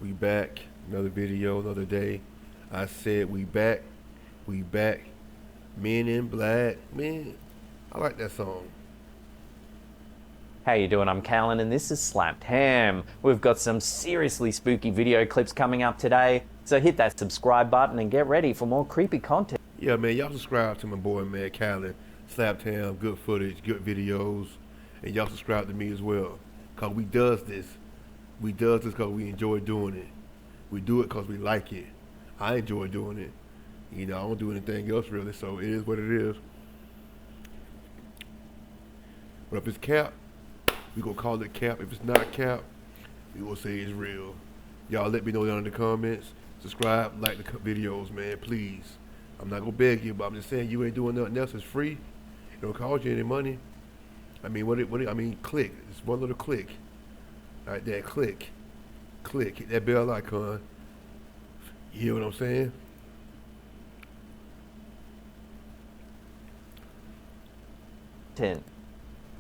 We back. Another video, another day. I said we back. We back. Men in Black. Man, I like that song. How you doing? I'm Callan and this is Slapped Ham. We've got some seriously spooky video clips coming up today, so hit that subscribe button and get ready for more creepy content. Yeah, man, y'all subscribe to my boy, man, Callan. Slapped Ham, good footage, good videos. And y'all subscribe to me as well. Because we does this. We does this because we enjoy doing it. We do it because we like it. I enjoy doing it. You know, I don't do anything else really, so it is what it is. But if it's cap, we gonna call it cap. If it's not cap, we gonna say it's real. Y'all let me know down in the comments. Subscribe, like the videos, man, please. I'm not gonna beg you, but I'm just saying you ain't doing nothing else. It's free. It don't cost you any money. I mean, click. It's one little click. Right there, click. Hit that bell icon. You hear what I'm saying?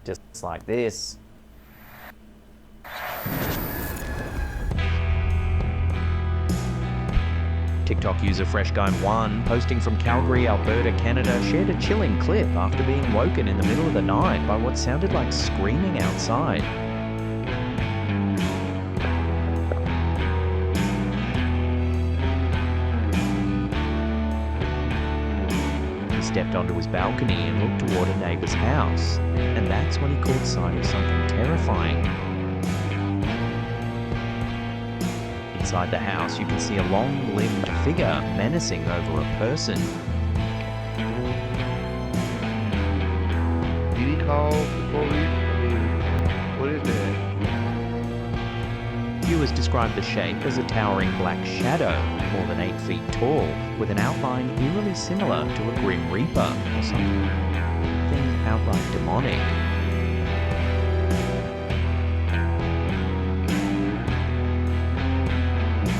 Just like this. TikTok user FreshGuy1, posting from Calgary, Alberta, Canada, shared a chilling clip after being woken in the middle of the night by what sounded like screaming outside. He stepped onto his balcony and looked toward a neighbour's house, and that's when he caught sight of something terrifying. Inside the house, you can see a long-limbed figure menacing over a person. Did he call the police? I mean, what is that? Viewers describe the shape as a towering black shadow, more than 8 feet tall, with an outline eerily similar to a Grim Reaper or something outright demonic.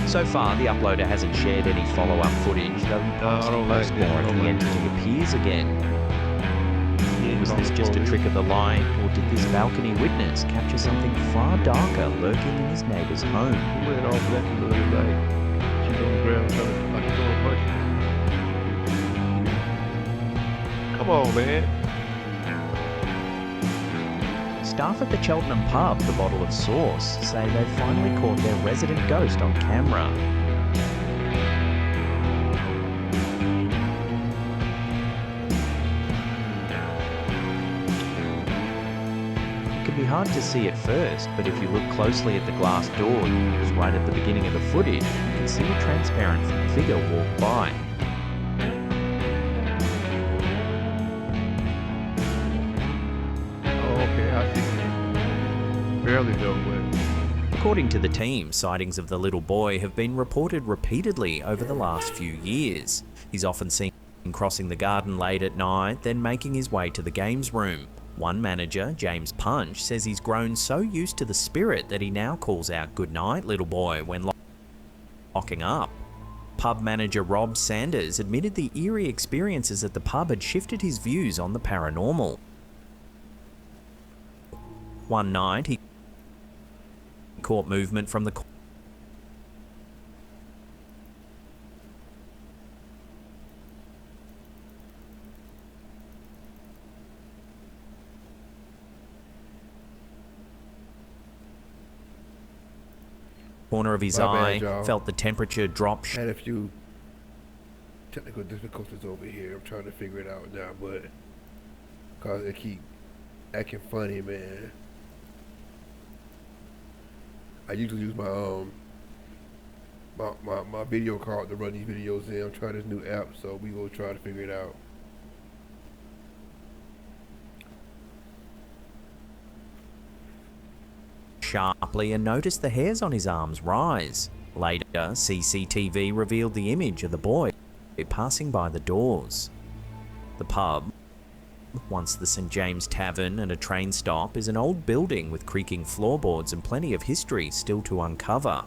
So far, the uploader hasn't shared any follow-up footage, though he posts more if the entity appears again. Was this just a trick of the light, or did this balcony witness capture something far darker lurking in his neighbour's home? He went off that and looked like she's on the ground trying to Come on, man. Staff at the Cheltenham pub, The Bottle of Sauce, say they finally caught their resident ghost on camera. It can be hard to see at first, but if you look closely at the glass door used right at the beginning of the footage, you can see a transparent figure walk by. Barely though, but according to the team, sightings of the little boy have been reported repeatedly over the last few years. He's often seen crossing the garden late at night, then making his way to the games room. One manager, James Punch, says he's grown so used to the spirit that he now calls out "Good night, little boy" when locking up. Pub manager Rob Sanders admitted the eerie experiences at the pub had shifted his views on the paranormal. One night, he caught movement from the corner of his eye, felt the temperature drop. Had a few technical difficulties over here. I'm trying to figure it out now, but cause it keep acting funny, man. I usually use my my video card to run these videos in. I'm trying this new app, so we will try to figure it out. Sharply and noticed the hairs on his arms rise. Later, CCTV revealed the image of the boy passing by the doors. The pub, once the St. James Tavern and a train stop, is an old building with creaking floorboards and plenty of history still to uncover.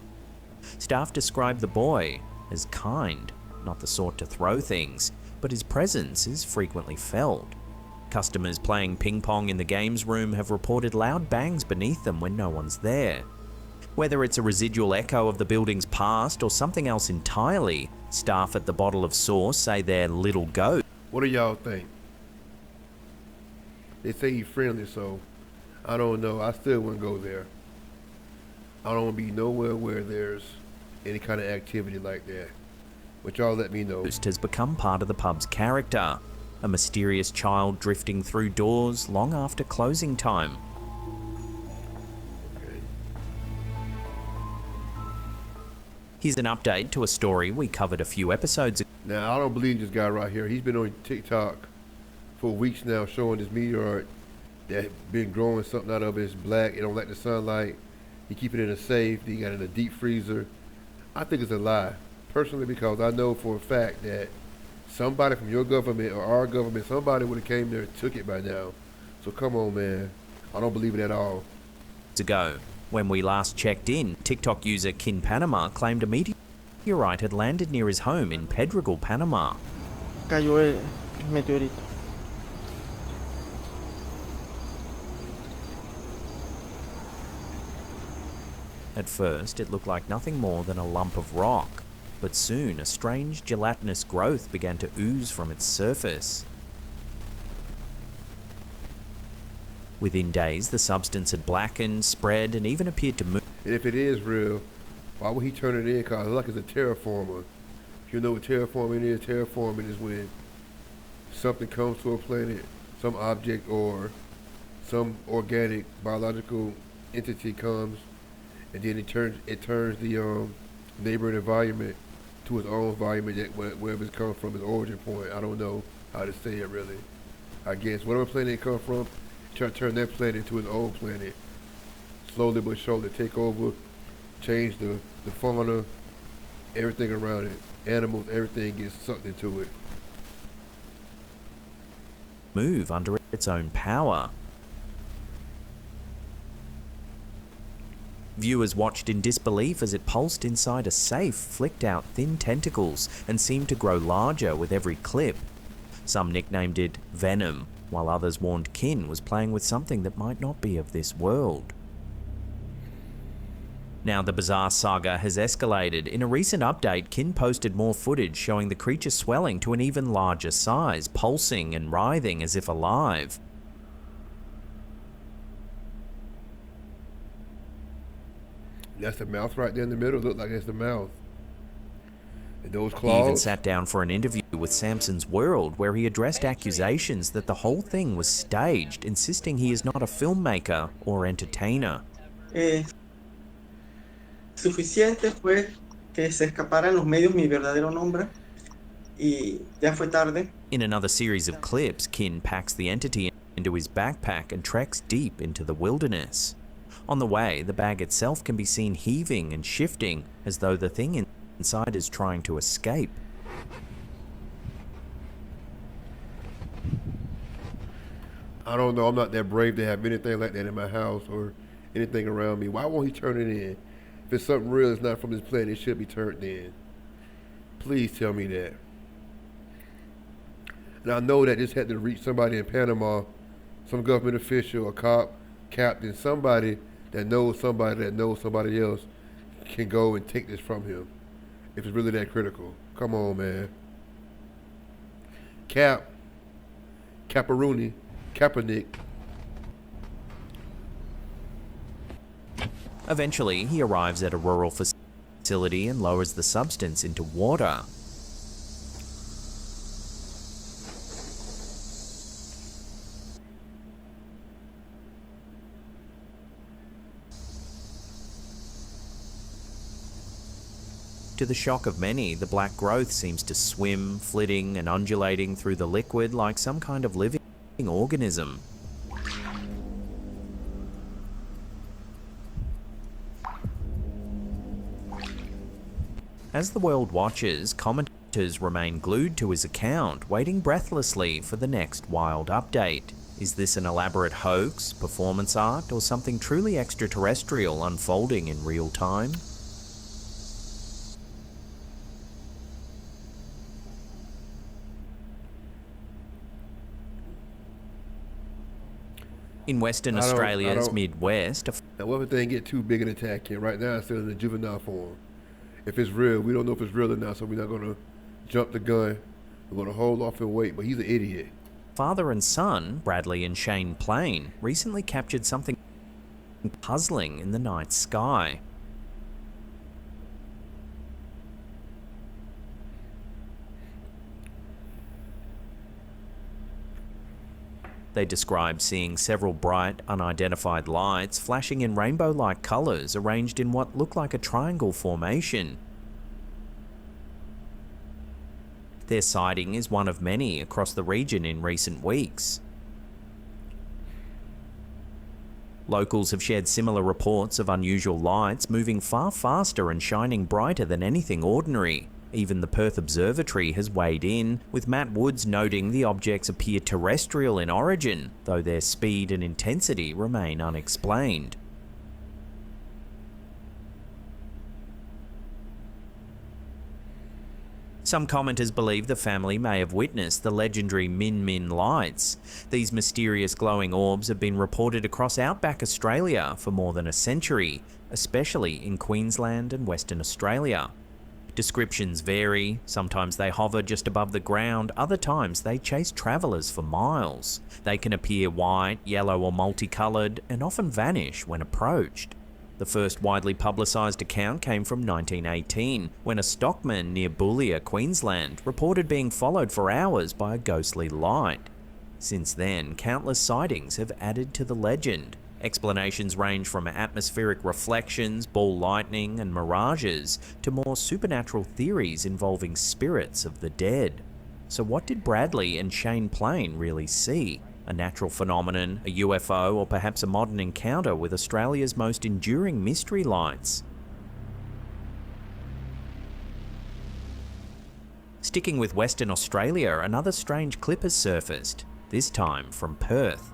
Staff describe the boy as kind, not the sort to throw things, but his presence is frequently felt. Customers playing ping pong in the games room have reported loud bangs beneath them when no one's there. Whether it's a residual echo of the building's past or something else entirely, staff at the Bottle of Sauce say their little ghost. What do y'all think? They say he's friendly, so I don't know. I still wouldn't go there. I don't want to be nowhere where there's any kind of activity like that. But y'all let me know. Has become part of the pub's character, a mysterious child drifting through doors long after closing time. Okay. Here's an update to a story we covered a few episodes ago. Now, I don't believe this guy right here. He's been on TikTok for weeks now showing this meteorite that been growing something out of it. It's black. It don't like the sunlight. He keep it in a safe. He got it in a deep freezer. I think it's a lie, personally, because I know for a fact that somebody from your government or our government, somebody would have came there and took it by now. So come on, man. I don't believe it at all. Ago, when we last checked in, TikTok user Kin Panama claimed a meteorite had landed near his home in Pedregal, Panama. Cayó el meteorito. At first, it looked like nothing more than a lump of rock, but soon a strange gelatinous growth began to ooze from its surface. Within days, the substance had blackened, spread, and even appeared to move. And if it is real, why would he turn it in? Because it's like it's a terraformer. If you know what terraforming is when something comes to a planet, some object or some organic biological entity comes, and then it turns the neighboring environment to its own environment, that wherever it's come from, its origin point. I don't know how to say it really. I guess whatever planet it come from, try to turn that planet into an old planet. Slowly but surely take over, change the fauna, everything around it. Animals, everything gets sucked into it. Move under its own power. Viewers watched in disbelief as it pulsed inside a safe, flicked out thin tentacles, and seemed to grow larger with every clip. Some nicknamed it Venom, while others warned Kin was playing with something that might not be of this world. Now the bizarre saga has escalated. In a recent update, Kin posted more footage showing the creature swelling to an even larger size, pulsing and writhing as if alive. That's the mouth right there in the middle. Look like that's the mouth. And those claws. He even sat down for an interview with Samson's World, where he addressed accusations that the whole thing was staged, insisting he is not a filmmaker or entertainer. Suficiente fue que se escaparan los medios mi verdadero nombre y ya fue tarde. In another series of clips, Kin packs the entity into his backpack and treks deep into the wilderness. On the way, the bag itself can be seen heaving and shifting as though the thing inside is trying to escape. I don't know. I'm not that brave to have anything like that in my house or anything around me. Why won't he turn it in? If it's something real, it's not from this planet, it should be turned in. Please tell me that. And I know that this had to reach somebody in Panama, some government official, a cop, captain, somebody that knows somebody else can go and take this from him. If it's really that critical. Come on, man. Kaepernick. Eventually, he arrives at a rural facility and lowers the substance into water. To the shock of many, the black growth seems to swim, flitting and undulating through the liquid like some kind of living organism. As the world watches, commenters remain glued to his account, waiting breathlessly for the next wild update. Is this an elaborate hoax, performance art, or something truly extraterrestrial unfolding in real time? In Western Australia's Midwest, I Now, what if the thing get too big and attack him? Right now, it's still in the juvenile form. If it's real, we don't know if it's real or not, so we're not gonna jump the gun. We're gonna hold off and wait. But he's an idiot. Father and son, Bradley and Shane Plain, recently captured something puzzling in the night sky. They described seeing several bright, unidentified lights flashing in rainbow-like colours arranged in what looked like a triangle formation. Their sighting is one of many across the region in recent weeks. Locals have shared similar reports of unusual lights moving far faster and shining brighter than anything ordinary. Even the Perth Observatory has weighed in, with Matt Woods noting the objects appear terrestrial in origin, though their speed and intensity remain unexplained. Some commenters believe the family may have witnessed the legendary Min Min lights. These mysterious glowing orbs have been reported across outback Australia for more than a century, especially in Queensland and Western Australia. Descriptions vary. Sometimes they hover just above the ground, other times they chase travellers for miles. They can appear white, yellow or multicoloured, and often vanish when approached. The first widely publicised account came from 1918, when a stockman near Boulia, Queensland, reported being followed for hours by a ghostly light. Since then, countless sightings have added to the legend. Explanations range from atmospheric reflections, ball lightning, and mirages to more supernatural theories involving spirits of the dead. So what did Bradley and Shane Plain really see? A natural phenomenon, a UFO, or perhaps a modern encounter with Australia's most enduring mystery lights? Sticking with Western Australia, another strange clip has surfaced, this time from Perth.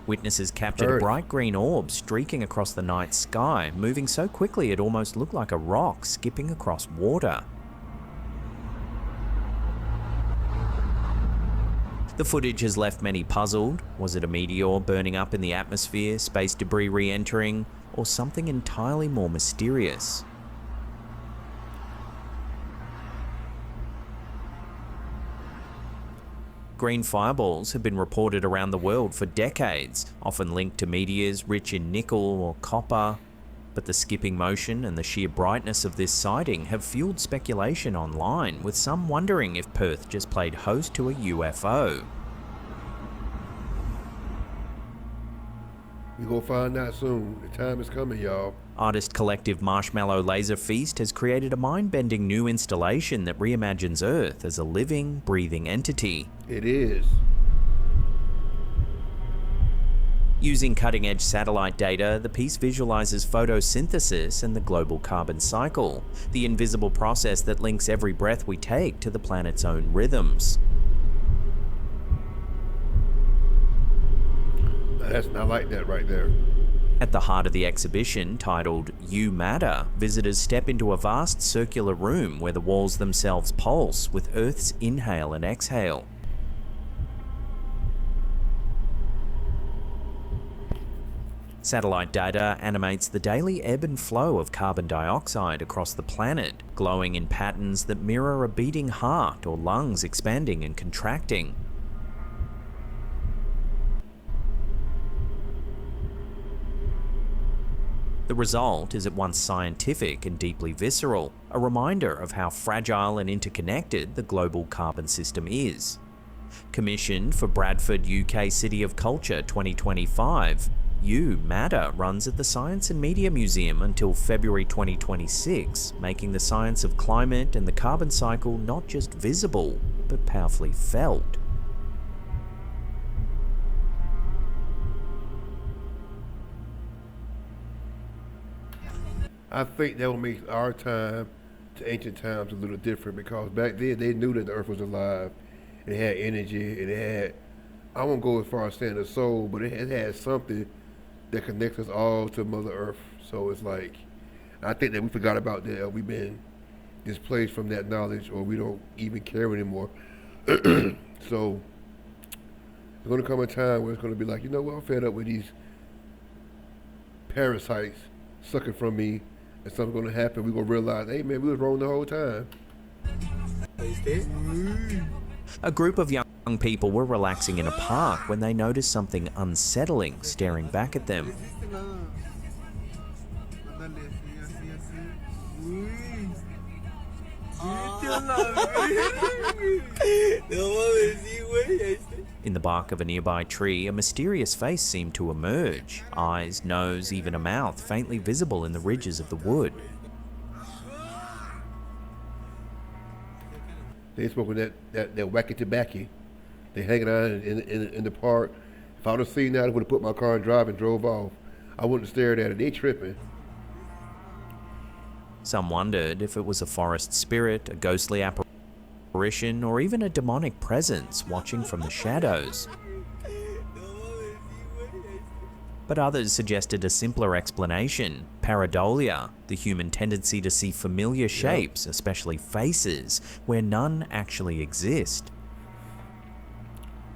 Witnesses captured a bright green orb streaking across the night sky, moving so quickly it almost looked like a rock skipping across water. The footage has left many puzzled. Was it a meteor burning up in the atmosphere, space debris re-entering, or something entirely more mysterious? Green fireballs have been reported around the world for decades, often linked to meteors rich in nickel or copper. But the skipping motion and the sheer brightness of this sighting have fueled speculation online, with some wondering if Perth just played host to a UFO. We gonna find out soon. The time is coming, y'all. Artist collective Marshmallow Laser Feast has created a mind-bending new installation that reimagines Earth as a living, breathing entity. It is. Using cutting-edge satellite data, the piece visualizes photosynthesis and the global carbon cycle, the invisible process that links every breath we take to the planet's own rhythms. I like that right there. At the heart of the exhibition, titled You Matter, visitors step into a vast circular room where the walls themselves pulse with Earth's inhale and exhale. Satellite data animates the daily ebb and flow of carbon dioxide across the planet, glowing in patterns that mirror a beating heart or lungs expanding and contracting. The result is at once scientific and deeply visceral, a reminder of how fragile and interconnected the global carbon system is. Commissioned for Bradford, UK City of Culture 2025, You Matter runs at the Science and Media Museum until February 2026, making the science of climate and the carbon cycle not just visible, but powerfully felt. I think that will make our time to ancient times a little different, because back then they knew that the earth was alive. It had energy, it had, I won't go as far as saying a soul, but it had something that connects us all to Mother Earth. So it's like, I think that we forgot about that. We've been displaced from that knowledge, or we don't even care anymore. So There's going to come a time where it's going to be like, you know what, I'm fed up with these parasites sucking from me, and something's going to happen. We're going to realize, hey man, we was wrong the whole time. A group of young people were relaxing in a park when they noticed something unsettling staring back at them. In the bark of a nearby tree, a mysterious face seemed to emerge. Eyes, nose, even a mouth faintly visible in the ridges of the wood. They smoking that wacky tobacco. They hanging out in the park. If I would have seen that, I would have put my car in drive and drove off. I wouldn't have stared at it. They tripping. Some wondered if it was a forest spirit, a ghostly apparition, or even a demonic presence watching from the shadows. But others suggested a simpler explanation: pareidolia, the human tendency to see familiar shapes, especially faces, where none actually exist.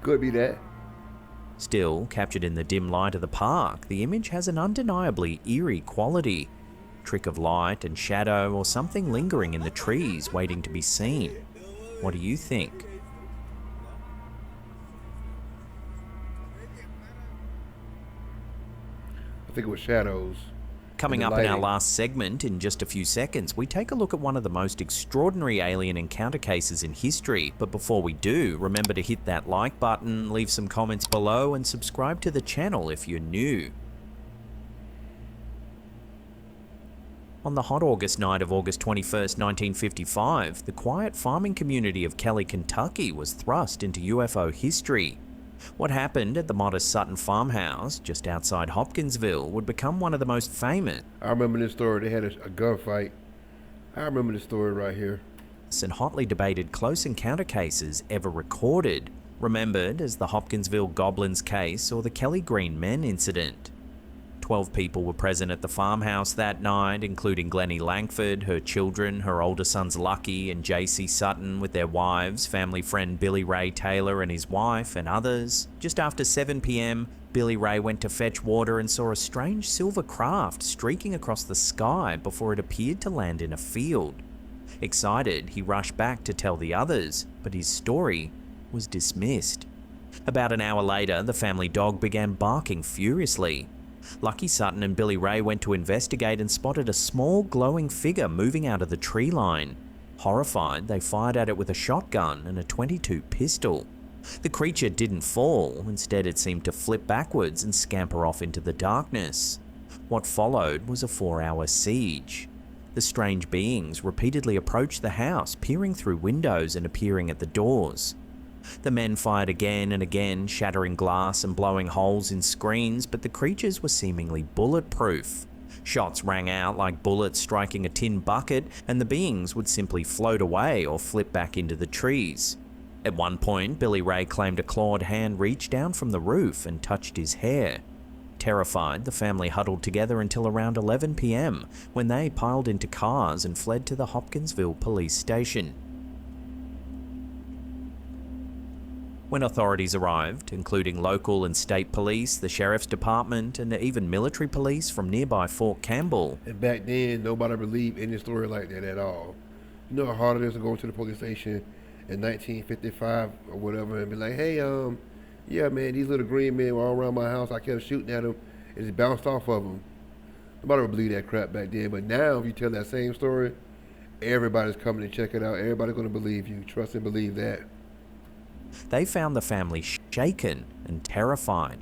Could be that. Still, captured in the dim light of the park, the image has an undeniably eerie quality. Trick of light and shadow, or something lingering in the trees waiting to be seen. What do you think? I think it was shadows. Coming up in our last segment in just a few seconds, we take a look at one of the most extraordinary alien encounter cases in history. But before we do, remember to hit that like button, leave some comments below, and subscribe to the channel if you're new. On the hot August night of August 21st, 1955, the quiet farming community of Kelly, Kentucky was thrust into UFO history. What happened at the modest Sutton farmhouse, just outside Hopkinsville, would become one of the most famous. I remember this story. They had a gunfight. I remember this story right here. And hotly debated close encounter cases ever recorded, remembered as the Hopkinsville Goblins case or the Kelly Green Men incident. 12 people were present at the farmhouse that night, including Glennie Langford, her children, her older sons Lucky and JC Sutton with their wives, family friend Billy Ray Taylor and his wife, and others. Just after 7 p.m, Billy Ray went to fetch water and saw a strange silver craft streaking across the sky before it appeared to land in a field. Excited, he rushed back to tell the others, but his story was dismissed. About an hour later, the family dog began barking furiously. Lucky Sutton and Billy Ray went to investigate and spotted a small glowing figure moving out of the tree line. Horrified, they fired at it with a shotgun and a .22 pistol. The creature didn't fall, instead it seemed to flip backwards and scamper off into the darkness. What followed was a 4-hour siege. The strange beings repeatedly approached the house, peering through windows and appearing at the doors. The men fired again and again, shattering glass and blowing holes in screens, but the creatures were seemingly bulletproof. Shots rang out like bullets striking a tin bucket, and the beings would simply float away or flip back into the trees. At one point, Billy Ray claimed a clawed hand reached down from the roof and touched his hair. Terrified, the family huddled together until around 11 p.m, when they piled into cars and fled to the Hopkinsville police station. When authorities arrived, including local and state police, the sheriff's department, and even military police from nearby Fort Campbell. And back then, nobody believed any story like that at all. You know how hard it is to go to the police station in 1955 or whatever and be like, hey, yeah, man, these little green men were all around my house. I kept shooting at them and it bounced off of them. Nobody would believe that crap back then. But now, if you tell that same story, everybody's coming to check it out. Everybody's going to believe you. Trust and believe that. They found the family shaken and terrified.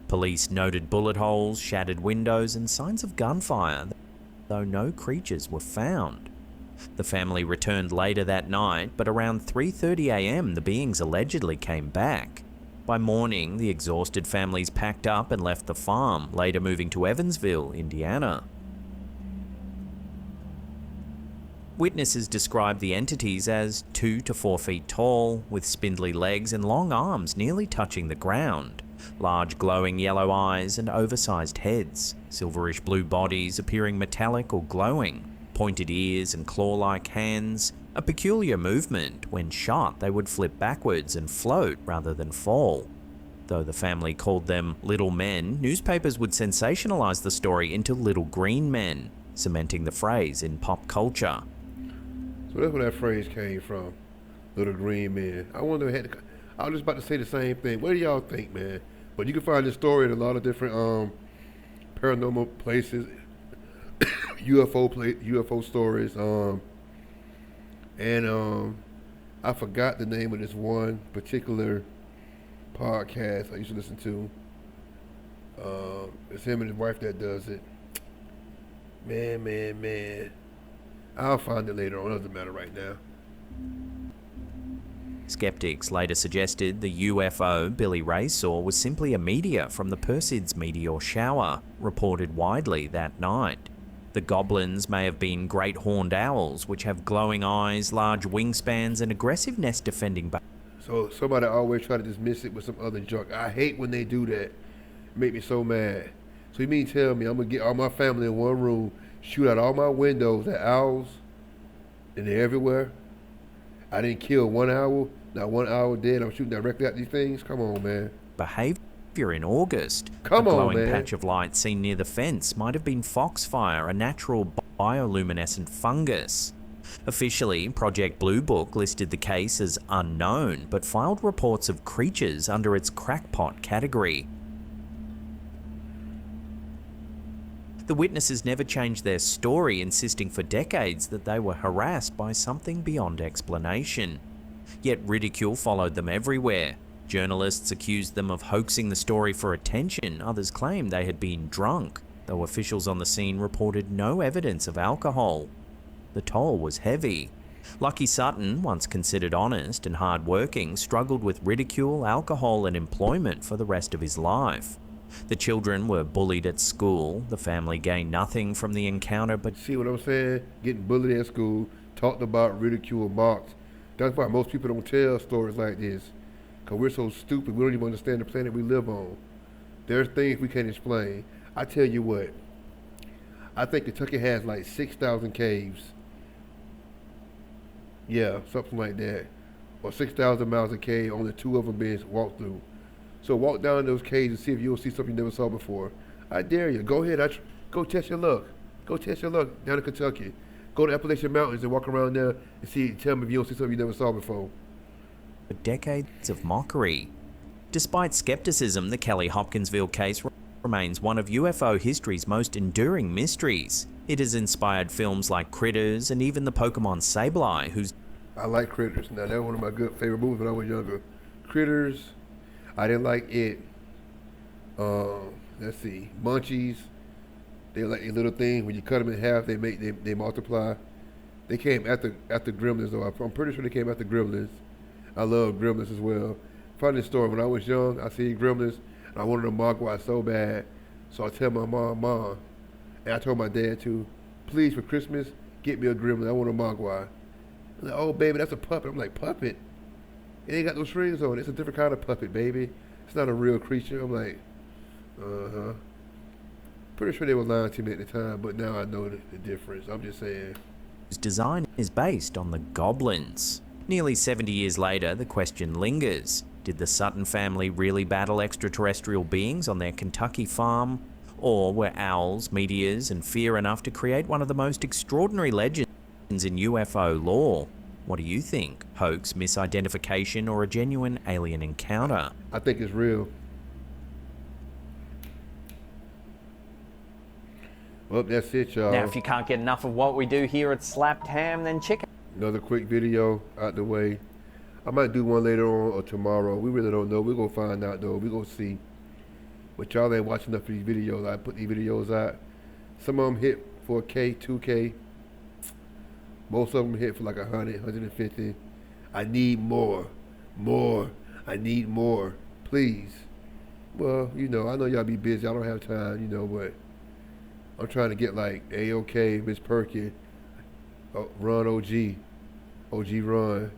Police noted bullet holes, shattered windows, and signs of gunfire, though no creatures were found. The family returned later that night, but around 3:30 a.m. the beings allegedly came back. By morning, the exhausted families packed up and left the farm, later moving to Evansville, Indiana. Witnesses described the entities as 2 to 4 feet tall, with spindly legs and long arms nearly touching the ground, large glowing yellow eyes and oversized heads, silverish blue bodies appearing metallic or glowing, pointed ears and claw-like hands. A peculiar movement: when shot, they would flip backwards and float rather than fall. Though the family called them little men, newspapers would sensationalize the story into little green men, cementing the phrase in pop culture. So that's where that phrase came from, little green men. I wonder, I was just about to say the same thing. What do y'all think, man? But you can find this story in a lot of different paranormal places, UFO stories, and I forgot the name of this one particular podcast I used to listen to. It's him and his wife that does it. Man. I'll find it later on. It doesn't matter right now. Skeptics later suggested the UFO Billy Ray saw was simply a meteor from the Perseids meteor shower, reported widely that night. The goblins may have been great horned owls, which have glowing eyes, large wingspans, and aggressive nest-defending So somebody always try to dismiss it with some other junk. I hate when they do that. It make me so mad. So you mean tell me I'm gonna get all my family in one room, shoot out all my windows at owls, and they're everywhere? I didn't kill one owl, not one owl dead. I'm shooting directly at these things? Come on, man. behavior in August. Come a on, glowing man. patch of light seen near the fence might have been foxfire, a natural bioluminescent fungus. Officially, Project Blue Book listed the case as unknown, but filed reports of creatures under its crackpot category. The witnesses never changed their story, insisting for decades that they were harassed by something beyond explanation. Yet ridicule followed them everywhere. Journalists accused them of hoaxing the story for attention, others claimed they had been drunk, though officials on the scene reported no evidence of alcohol. The toll was heavy. Lucky Sutton, once considered honest and hard-working, struggled with ridicule, alcohol and employment for the rest of his life. The children were bullied at school. The family gained nothing from the encounter, but See what I'm saying? Getting bullied at school, talked about, ridiculed, mocked. That's why most people don't tell stories like this. Because we're so stupid, we don't even understand the planet we live on. There's things we can't explain. I tell you what, I think Kentucky has like 6,000 caves. Yeah, something like that. Or 6,000 miles of cave, only 2 of them being walked through. So walk down those caves and see if you'll see something you never saw before. I dare you. Go ahead. Go test your luck. Go test your luck down in Kentucky. Go to Appalachian Mountains and walk around there and see. Tell me if you don't see something you never saw before. decades of mockery. Despite skepticism, the Kelly Hopkinsville case remains one of UFO history's most enduring mysteries. It has inspired films like Critters and even the Pokemon Sableye, whose I like Critters. Now, that was one of my good favorite movies when I was younger. Critters. I didn't like it. Let's see. Munchies. They like these little things. When you cut them in half, they multiply. They came after Gremlins, though. I'm pretty sure they came after Gremlins. I love Gremlins as well. Funny story. When I was young, I seen Gremlins, and I wanted a Mogwai so bad. So I tell my mom, and I told my dad too, please for Christmas, get me a Gremlin. I want a Mogwai. Like, oh baby, that's a puppet. I'm like, puppet? It ain't got no strings on it. It's a different kind of puppet, baby. It's not a real creature. I'm like, uh-huh. Pretty sure they were lying to me at the time, but now I know the difference. I'm just saying. design is based on the goblins. Nearly 70 years later, the question lingers. Did the Sutton family really battle extraterrestrial beings on their Kentucky farm? Or were owls, meteors, and fear enough to create one of the most extraordinary legends in UFO lore? What do you think? Hoax, misidentification, or a genuine alien encounter? I think it's real. Well, that's it, y'all. Now, if you can't get enough of what we do here at Slapped Ham, then check out Another quick video out the way. I might do one later on or tomorrow. We really don't know. We're going to find out, though. We're going to see. But y'all ain't watching enough of these videos. I put these videos out. Some of them hit for $1,000, $2,000. Most of them hit for like 100, 150. I need more. I need more. Please. Well, you know, I know y'all be busy. I don't have time, you know, but I'm trying to get like A-OK, Miss Perkins, Ron OG Ron.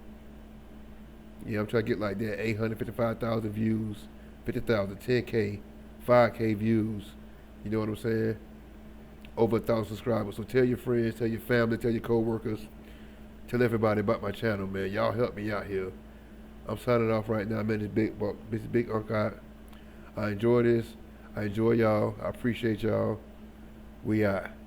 Yeah, I'm trying to get like that 855,000 views, 50,000, 10K, 5K views. You know what I'm saying? Over 1,000 subscribers. So tell your friends, tell your family, tell your co-workers, tell everybody about my channel, man. Y'all help me out here. I'm signing off right now, man. This big Uncle out. I enjoy this. I enjoy y'all. I appreciate y'all. We out.